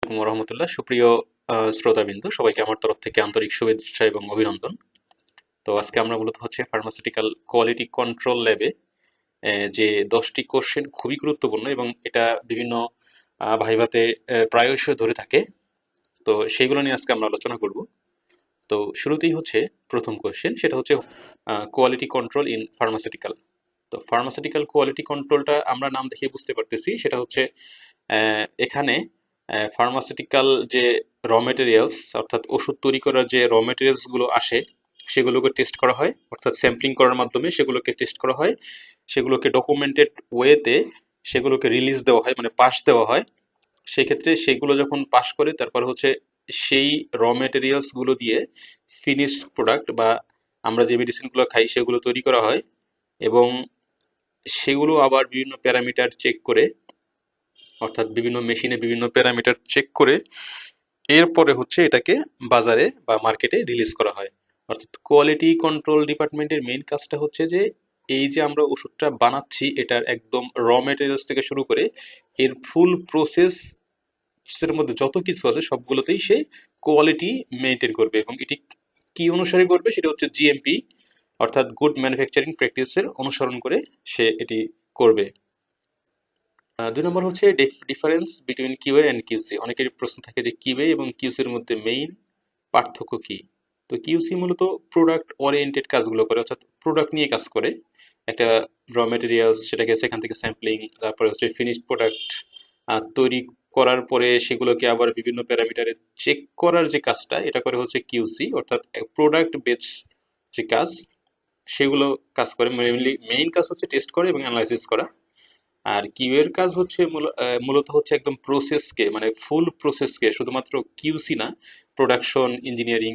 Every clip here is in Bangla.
আসসালামু রহমতুল্লাহ। সুপ্রিয় শ্রোতাবিন্দু, সবাইকে আমার তরফ থেকে আন্তরিক শুভেচ্ছা এবং অভিনন্দন। তো আজকে আমরা মূলত হচ্ছে ফার্মাসিউটিক্যাল কোয়ালিটি কন্ট্রোল ল্যাবে যে 10টি কোশ্চেন খুবই গুরুত্বপূর্ণ এবং এটা বিভিন্ন ভাইভাতে প্রায়শই ধরে থাকে। তো সেইগুলো নিয়ে আজকে আমরা আলোচনা করব। তো শুরুতেই হচ্ছে প্রথম কোশ্চেন, সেটা হচ্ছে কোয়ালিটি কন্ট্রোল ইন ফার্মাসিউটিক্যাল। তো ফার্মাসিউটিক্যাল কোয়ালিটি কন্ট্রোলটা আমরা নাম দেখে বুঝতে পারতেছি, সেটা হচ্ছে এখানে ফার্মাসিউটিক্যাল যে র মেটেরিয়ালস, অর্থাৎ ওষুধ তৈরি করার যে র মেটেরিয়ালসগুলো আসে সেগুলোকে টেস্ট করা হয়, অর্থাৎ স্যাম্পলিং করার মাধ্যমে সেগুলোকে টেস্ট করা হয়, সেগুলোকে ডকুমেন্টেড ওয়েতে সেগুলোকে রিলিজ দেওয়া হয়, মানে পাস দেওয়া হয়। সেক্ষেত্রে সেগুলো যখন পাস করে তারপর হচ্ছে সেই র মেটেরিয়ালসগুলো দিয়ে ফিনিশড প্রোডাক্ট বা আমরা যে মেডিসিনগুলো খাই সেগুলো তৈরি করা হয় এবং সেগুলো আবার বিভিন্ন প্যারামিটার চেক করে, অর্থাৎ বিভিন্ন মেশিনে বিভিন্ন প্যারামিটার চেক করে এরপরে হচ্ছে এটাকে বাজারে বা মার্কেটে রিলিজ করা হয়। অর্থাৎ কোয়ালিটি কন্ট্রোল ডিপার্টমেন্টের মেইন কাজটা হচ্ছে যে এই যে আমরা ওষুধটা বানাচ্ছি এটার একদম র মেটেরিয়ালস থেকে শুরু করে এর ফুল প্রসেসের মধ্যে যত কিছু আছে সবগুলোতেই সে কোয়ালিটি মেনটেন করবে এবং এটি কি অনুসারে করবে সেটা হচ্ছে জিএমপি, অর্থাৎ গুড ম্যানুফ্যাকচারিং প্র্যাকটিসের অনুসরণ করে সে এটি করবে। 2 নম্বর হচ্ছে difference between QA and QC. অনেকের প্রশ্ন থাকে যে কিউএ এবং কিউসির মধ্যে মেইন পার্থক্য কি। তো কিউসি মূলত প্রোডাক্ট ওরিয়েন্টেড কাজগুলো করে, অর্থাৎ প্রোডাক্ট নিয়ে কাজ করে। একটা র মেটেরিয়ালস, সেটাকে সেখান থেকে স্যাম্পলিং, তারপরে হচ্ছে ফিনিশড প্রোডাক্ট তৈরি করার পরে সেগুলোকে আবার বিভিন্ন প্যারামিটারে চেক করার যে কাজটা, এটা করে হচ্ছে কিউসি, অর্থাৎ প্রোডাক্ট বেচ যে কাজ সেগুলো কাজ করে। মেইনলি মেইন কাজ হচ্ছে টেস্ট করে এবং অ্যানালাইসিস করা। আর কিউ এর কাজ হচ্ছে মূলত হচ্ছে একদম প্রসেসকে, মানে ফুল প্রসেসকে, শুধুমাত্র কিউসি না, প্রোডাকশন, ইঞ্জিনিয়ারিং,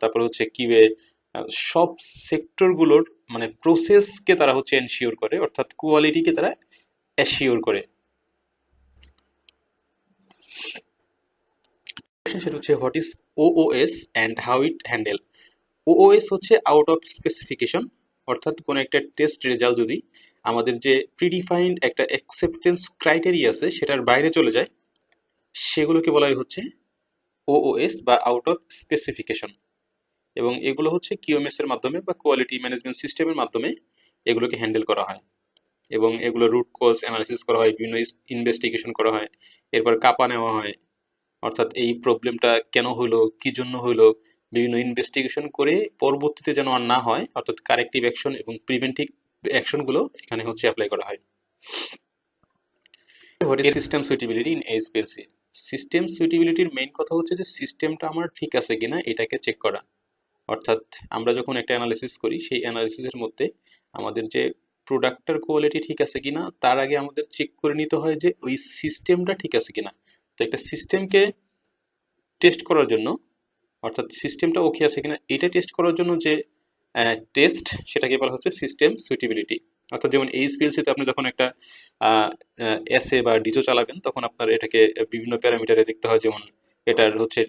তারপর হচ্ছে কিউএ, সব সেক্টরগুলোর মানে প্রসেসকে তারা হচ্ছে এনশিওর করে, অর্থাৎ কোয়ালিটিকে তারা অ্যাসিওর করে। সেটা হচ্ছে what is OOS and how it handle. OOS হচ্ছে আউট অফ স্পেসিফিকেশন, অর্থাৎ কোনো একটা টেস্ট রেজাল্ট যদি আমাদের যে প্রিডিফাইন্ড একটা অ্যাকসেপ্টেন্স ক্রাইটেরিয়া আছে সেটার বাইরে চলে যায়, সেগুলোকে বলা হচ্ছে ওওএস বা আউট অফ স্পেসিফিকেশন। এবং এগুলো হচ্ছে কিউএমএস এর মাধ্যমে বা কোয়ালিটি ম্যানেজমেন্ট সিস্টেমের মাধ্যমে এগুলোকে হ্যান্ডেল করা হয় এবং এগুলো রুট কজ অ্যানালিসিস করা হয়, বিভিন্ন ইনভেস্টিগেশন করা হয়, এরপর কাপা নেওয়া হয়, অর্থাৎ এই প্রবলেমটা কেন হলো, কি জন্য হলো, বিভিন্ন ইনভেস্টিগেশন করে পরবর্তীতে যেন আর না হয়, অর্থাৎ কারেক্টিভ অ্যাকশন এবং প্রিভেন্টিভ অ্যাকশনগুলো এখানে হচ্ছে অ্যাপ্লাই করা হয়। What is system suitability in HPLC. System সুইটেবিলিটির মেইন কথা হচ্ছে যে সিস্টেমটা আমার ঠিক আছে কিনা এটাকে চেক করা। অর্থাৎ আমরা যখন একটা অ্যানালিসিস করি সেই অ্যানালিসিসের মধ্যে আমাদের যে প্রোডাক্টটার কোয়ালিটি ঠিক আছে কিনা তার আগে আমাদের চেক করে নিতে হয় যে ওই সিস্টেমটা ঠিক আছে কিনা। তো একটা সিস্টেমকে টেস্ট করার জন্য, অর্থাৎ সিস্টেমটা ওকে আছে কিনা এটা টেস্ট করার জন্য যে টেস্ট, সেটাকে বলা হচ্ছে সিস্টেম সুইটেবিলিটি। অর্থাৎ যেমন এইচপিএলসিতে আপনি যখন একটা এসএ বা ডিজো চালাবেন তখন আপনার এটাকে বিভিন্ন প্যারামিটারে দেখতে হয়, যেমন এটার হচ্ছে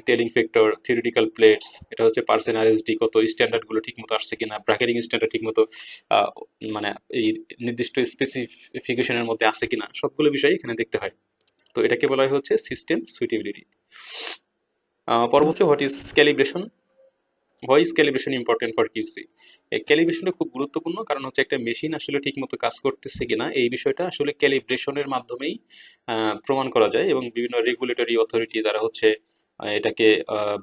টেলিং ফ্যাক্টর, থিওরিটিক্যাল প্লেটস, এটা হচ্ছে পার্সেন্ট আরএসডি, কত স্ট্যান্ডার্ডগুলো ঠিক মতো আসছে কিনা, ব্র্যাকেটিং স্ট্যান্ডার্ড ঠিক মতো আহ, মানে এই নির্দিষ্ট স্পেসিফিকেশনের মধ্যে আছে কিনা, সবগুলো বিষয় এখানে দেখতে হয়। তো এটাকে বলা হয় হচ্ছে সিস্টেম সুইটেবিলিটি। পরবর্তী what is calibration. Voice calibration important for QC. এই ক্যালিব্রেশনটা খুব গুরুত্বপূর্ণ, কারণ হচ্ছে একটা মেশিন আসলে ঠিকমতো কাজ করতেছে কিনা এই বিষয়টা আসলে ক্যালিব্রেশনের মাধ্যমেই প্রমাণ করা যায় এবং বিভিন্ন রেগুলেটরি অথরিটি দ্বারা হচ্ছে এটাকে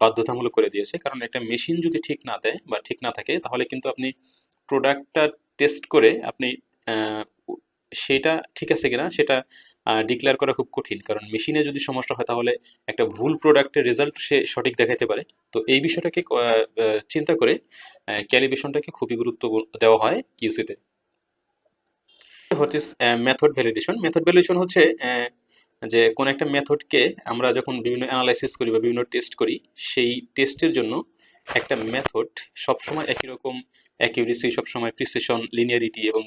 বাধ্যতামূলক করে দিয়েছে। কারণ একটা মেশিন যদি ঠিক না দেয় বা ঠিক না থাকে তাহলে কিন্তু আপনি প্রোডাক্টটা টেস্ট করে আপনি আহ, সেটা ঠিক আছে কিনা সেটা ডিক্লেয়ার করা খুব কঠিন, কারণ মেশিনে যদি সমস্যা হয় তাহলে একটা ভুল প্রোডাক্টের রেজাল্ট সে সঠিক দেখাতে পারে। তো এই বিষয়টাকে চিন্তা করে ক্যালিব্রেশনটাকে খুবই গুরুত্ব দেওয়া হয় কিউসিতে। হচ্ছে মেথড ভ্যালিডেশন। মেথড ভ্যালিডেশন হচ্ছে যে কোন একটা মেথডকে আমরা যখন বিভিন্ন অ্যানালাইসিস করি বা বিভিন্ন টেস্ট করি, সেই টেস্টের জন্য একটা মেথড সবসময় একই রকম অ্যাকিউরেসি, সবসময় প্রিসিশন, লিনিয়ারিটি এবং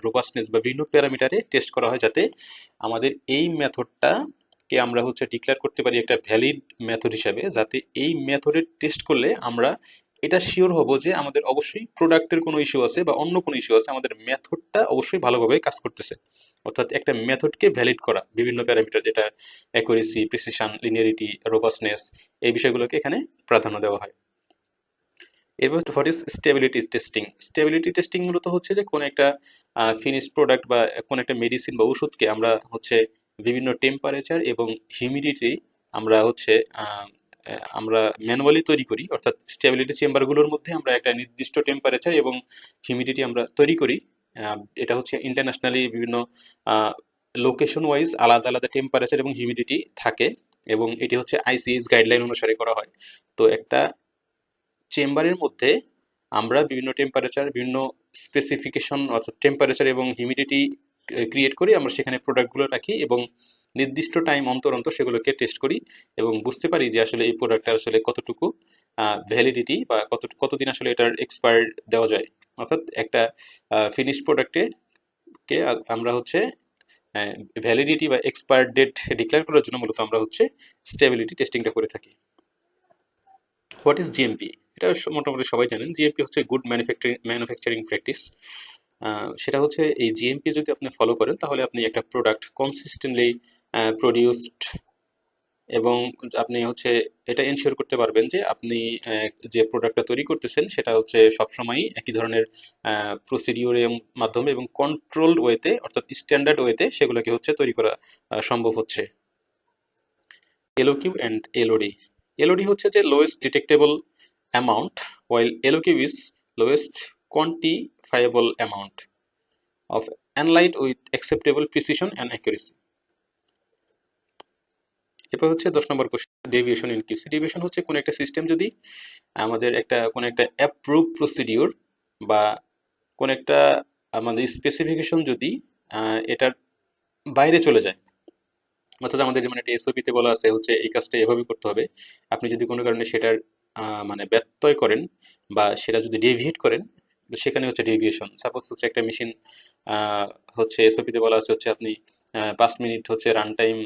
রোবাস্টনেস বা বিভিন্ন প্যারামিটারে টেস্ট করা হয়, যাতে আমাদের এই মেথডটাকে আমরা হচ্ছে ডিক্লেয়ার করতে পারি একটা ভ্যালিড মেথড হিসাবে, যাতে এই মেথডের টেস্ট করলে আমরা এটা শিওর হব যে আমাদের অবশ্যই প্রোডাক্টের কোনো ইস্যু আছে বা অন্য কোনো ইস্যু আছে, আমাদের মেথডটা অবশ্যই ভালোভাবে কাজ করতেছে। অর্থাৎ একটা মেথডকে ভ্যালিড করা বিভিন্ন প্যারামিটার, যেটা অ্যাকুরেসি, প্রিসিশন, লিনিয়ারিটি, রোবাস্টনেস, এই বিষয়গুলোকে এখানে প্রাধান্য দেওয়া হয়। এরপর what is stability testing? Stability testing মূলত হচ্ছে যে কোনো একটা ফিনিশড প্রোডাক্ট বা কোনো একটা মেডিসিন বা ওষুধকে আমরা হচ্ছে বিভিন্ন টেম্পারেচার এবং হিউমিডিটি আমরা হচ্ছে আমরা ম্যানুয়ালি তৈরি করি। অর্থাৎ স্টেবিলিটি চেম্বারগুলোর মধ্যে আমরা একটা নির্দিষ্ট টেম্পারেচার এবং হিউমিডিটি আমরা তৈরি করি। এটা হচ্ছে ইন্টারন্যাশনালি বিভিন্ন লোকেশন ওয়াইজ আলাদা আলাদা টেম্পারেচার এবং হিউমিডিটি থাকে, এবং এটি হচ্ছে আইসিএইচ গাইডলাইন অনুসারে করা হয়। তো একটা চেম্বারের মধ্যে আমরা বিভিন্ন টেম্পারেচার, বিভিন্ন স্পেসিফিকেশন অর্থাৎ টেম্পারেচার এবং হিউমিডিটি ক্রিয়েট করি, আমরা সেখানে প্রোডাক্টগুলো রাখি এবং নির্দিষ্ট টাইম অন্তর অন্তর সেগুলোকে টেস্ট করি এবং বুঝতে পারি যে আসলে এই প্রোডাক্টটা আসলে কতটুকু ভ্যালিডিটি বা কতদিন আসলে এটার এক্সপায়ার দেওয়া যায়। অর্থাৎ একটা ফিনিশ প্রোডাক্টে কে আমরা হচ্ছে ভ্যালিডিটি বা এক্সপায়ার ডেট ডিক্লেয়ার করার জন্য মূলত আমরা হচ্ছে স্টেবিলিটি টেস্টিংটা করে থাকি। What is GMP? এটা মোটামুটি সবাই জানেন। জিএমপি হচ্ছে গুড ম্যানুফ্যাকচারিং প্র্যাকটিস। সেটা হচ্ছে এই জিএমপি যদি আপনি ফলো করেন তাহলে আপনি একটা প্রোডাক্ট কনসিস্টেন্টলি প্রডিউসড, এবং আপনি হচ্ছে এটা এনশিওর করতে পারবেন যে আপনি যে প্রোডাক্টটা তৈরি করতেছেন সেটা হচ্ছে সবসময়ই একই ধরনের প্রসিডিওরের মাধ্যমে এবং কন্ট্রোলড ওয়েতে অর্থাৎ স্ট্যান্ডার্ড ওয়েতে সেগুলোকে হচ্ছে তৈরি করা সম্ভব হচ্ছে। এলওকিউ অ্যান্ড এলওডি। এলওডি হচ্ছে যে lowest detectable amount, while LOQ is lowest quantifiable amount of analyte with acceptable precision and accuracy. এরপর হচ্ছে 10 number question, deviation in QC. Deviation হচ্ছে কোনো একটা সিস্টেম যদি আমাদের কোনো একটা অ্যাপ্রুভ প্রসিডিওর বা কোনো একটা আমাদের স্পেসিফিকেশন যদি এটার বাইরে চলে যায়, অর্থাৎ আমাদের যেমন একটা এসওপিতে বলা আছে হচ্ছে এই কাজটা এভাবে করতে হবে, আপনি যদি কোনো কারণে সেটার মানে ব্যত্যয় করেন বা সেটা যদি ডেভিয়েট করেন, সেখানে হচ্ছে ডেভিয়েশন। সাপোজ হচ্ছে একটা মেশিন হচ্ছে এসওপিতে বলা আছে হচ্ছে আপনি 5 মিনিট হচ্ছে রান টাইম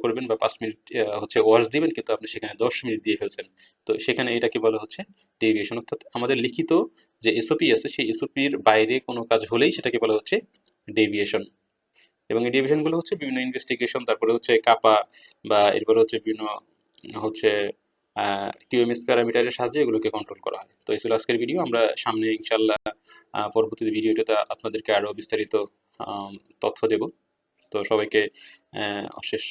করবেন বা 5 মিনিট হচ্ছে ওয়াশ দিবেন, কিন্তু আপনি সেখানে 10 মিনিট দিয়ে ফেলছেন। তো সেখানে এটাকে বলা হচ্ছে ডেভিয়েশন। অর্থাৎ আমাদের লিখিত যে এসওপি আছে সেই এসওপির বাইরে কোনো কাজ হলেই সেটাকে বলা হচ্ছে ডেভিয়েশন। এবং এই ডেভিশনগুলো হচ্ছে বিভিন্ন ইনভেস্টিগেশন, তারপরে হচ্ছে কাপা বা এরপরে হচ্ছে বিভিন্ন হচ্ছে কিউএমএস প্যারামিটারের সাহায্যে এগুলোকে কন্ট্রোল করা হয়। তো এই ছিল আজকের ভিডিও। আমরা সামনে ইনশাল্লাহ পরবর্তী ভিডিওটাতে আপনাদেরকে আরও বিস্তারিত তথ্য দেব। তো সবাইকে অশেষ